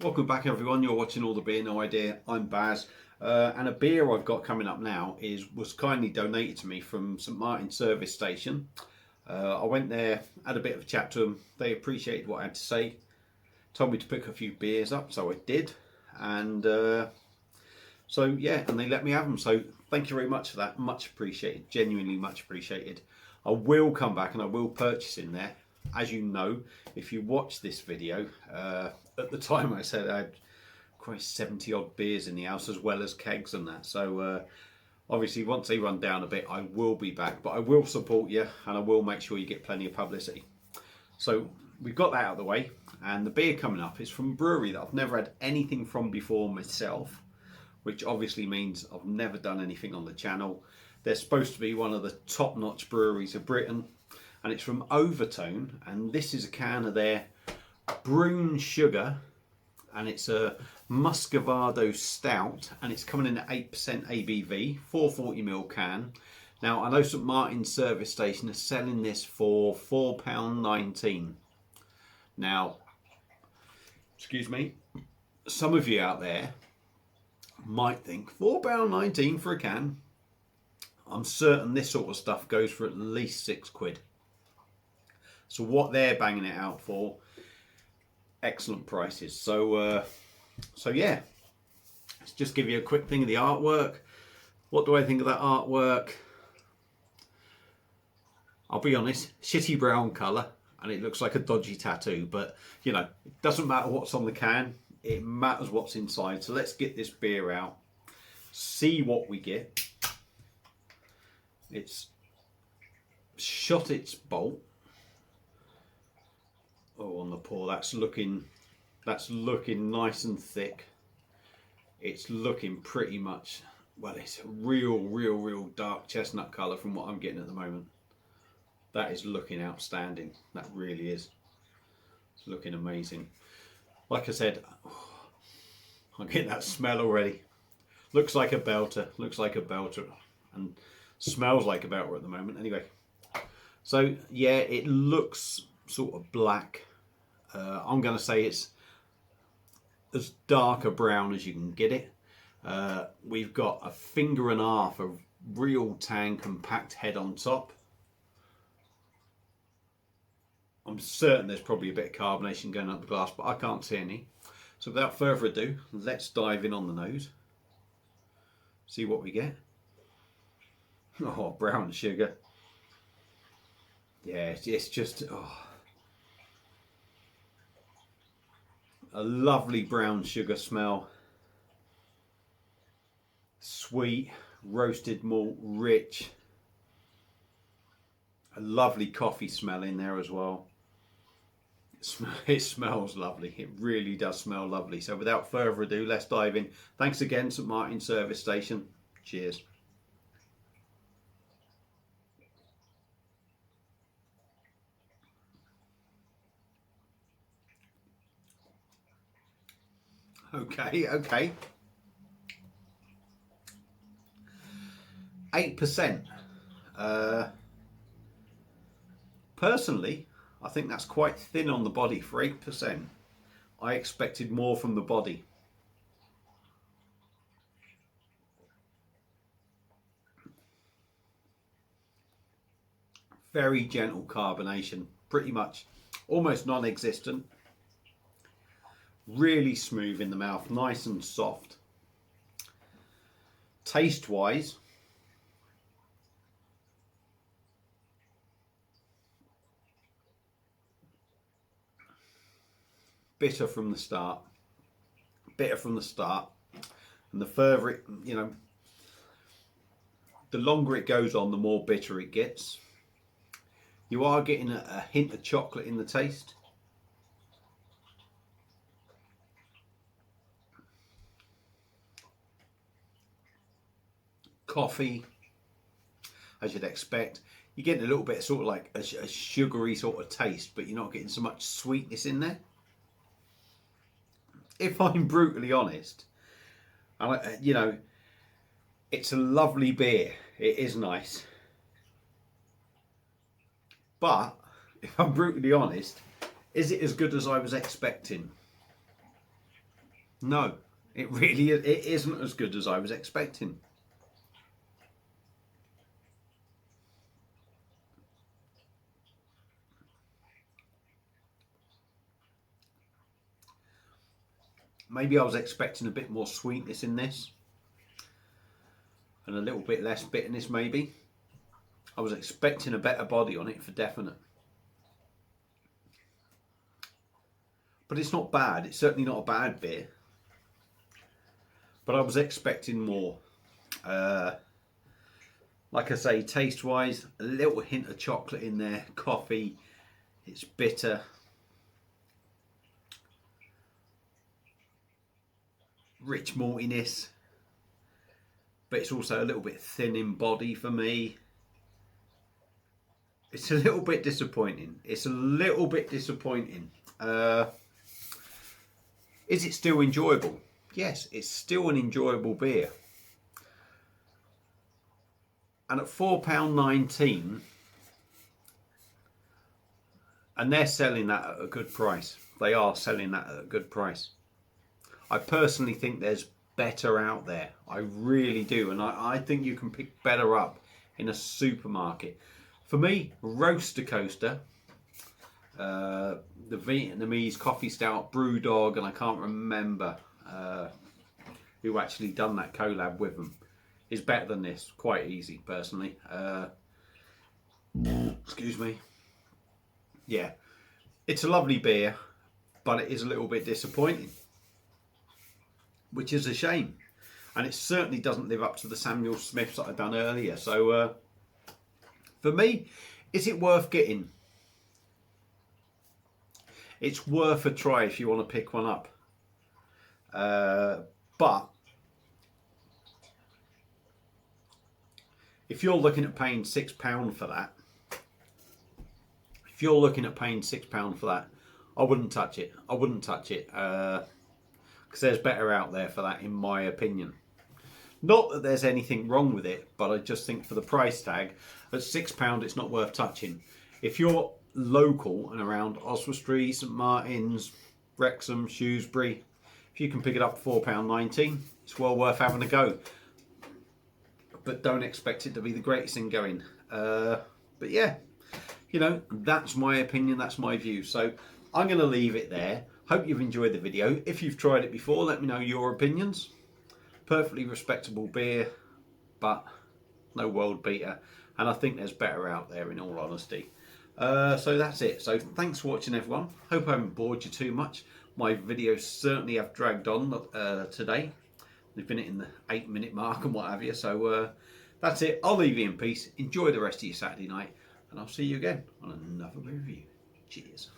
Welcome back everyone, you're watching All the Beer No Idea. I'm Baz, and a beer I've got coming up now was kindly donated to me from St Martin's service station. I went there, had a bit of a chat to them, they appreciated what I had to say, told me to pick a few beers up, so I did, and so yeah, and they let me have them, so thank you very much for that, much appreciated, genuinely much appreciated. I will come back and I will purchase in there. As you know, if you watch this video, at the time I said I had quite 70 odd beers in the house as well as kegs and that. So obviously once they run down a bit, I will be back, but I will support you and I will make sure you get plenty of publicity. So we've got that out of the way, and the beer coming up is from a brewery that I've never had anything from before myself, which obviously means I've never done anything on the channel. They're supposed to be one of the top-notch breweries of Britain, and it's from Overtone, and this is a can of their Broon sugar, and it's a muscavado stout, and it's coming in at 8% ABV, 440ml can. Now I know St Martin's service station is selling this for £4.19. Now, excuse me, some of you out there might think £4.19 for a can. I'm certain this sort of stuff goes for at least £6. So what they're banging it out for, excellent prices. So so yeah, let's just give you a quick thing of the artwork. What do I think of that artwork? I'll be honest, shitty brown colour, and it looks like a dodgy tattoo, but you know, it doesn't matter what's on the can, it matters what's inside. So let's get this beer out, see what we get. It's shot its bolt. Oh, on the pour, that's looking nice and thick. It's looking pretty much, well, it's a real dark chestnut colour from what I'm getting at the moment. That is looking outstanding. That really is. It's looking amazing. Like I said, I'm getting that smell already. Looks like a belter. Looks like a belter, and smells like a belter at the moment. Anyway, so yeah, it looks sort of black. I'm going to say it's as dark a brown as you can get it. We've got a finger and a half of real tang compact head on top. I'm certain there's probably a bit of carbonation going up the glass, but I can't see any. So without further ado, let's dive in on the nose. See what we get. Oh, brown sugar. Yeah, it's just a lovely brown sugar smell. Sweet, roasted malt, rich. A lovely coffee smell in there as well. It smells lovely. It really does smell lovely. So without further ado, let's dive in. Thanks again, St Martin's service station. Cheers. Okay. 8%. Personally, I think that's quite thin on the body for 8%. I expected more from the body. Very gentle carbonation, pretty much almost non-existent. Really smooth in the mouth, nice and soft. Taste wise, bitter from the start, and the further it, you know, the longer it goes on, the more bitter it gets. You are getting a hint of chocolate in the taste. Coffee, as you'd expect. You're getting a little bit sort of like a sugary sort of taste, but you're not getting so much sweetness in there. If I'm brutally honest, you know, it's a lovely beer. It is nice. But if I'm brutally honest, is it as good as I was expecting? No, it really it isn't as good as I was expecting. Maybe I was expecting a bit more sweetness in this and a little bit less bitterness maybe. I was expecting a better body on it for definite. But it's not bad. It's certainly not a bad beer. But I was expecting more. Like I say, taste-wise, a little hint of chocolate in there. Coffee. It's bitter. Rich maltiness. But it's also a little bit thin in body for me. It's a little bit disappointing. It's a little bit disappointing. Is it still enjoyable? Yes, it's still an enjoyable beer. And at £4.19, and they're selling that at a good price. They are selling that at a good price. I personally think there's better out there. I really do. And I think you can pick better up in a supermarket. For me, Roaster Coaster, the Vietnamese coffee stout, Brewdog, and I can't remember who actually done that collab with them, is better than this. Quite easy, personally. Excuse me. Yeah, it's a lovely beer, but it is a little bit disappointing, which is a shame. And it certainly doesn't live up to the Samuel Smiths that I've done earlier. So for me, is it worth getting? It's worth a try if you want to pick one up. But if you're looking at paying £6 for that, I wouldn't touch it. I wouldn't touch it. Because there's better out there for that, in my opinion. Not that there's anything wrong with it, but I just think for the price tag, at £6 it's not worth touching. If you're local and around Oswestry, St Martin's, Wrexham, Shrewsbury, if you can pick it up for £4.19, it's well worth having a go. But don't expect it to be the greatest thing going. But yeah, you know, that's my opinion, that's my view. So I'm going to leave it there. Hope you've enjoyed the video. If you've tried it before, let me know your opinions. Perfectly respectable beer, but no world beater. And I think there's better out there, in all honesty. So that's it. So thanks for watching, everyone. Hope I haven't bored you too much. My videos certainly have dragged on today. They've been hitting the 8-minute mark and what have you. So that's it. I'll leave you in peace. Enjoy the rest of your Saturday night. And I'll see you again on another review. Cheers.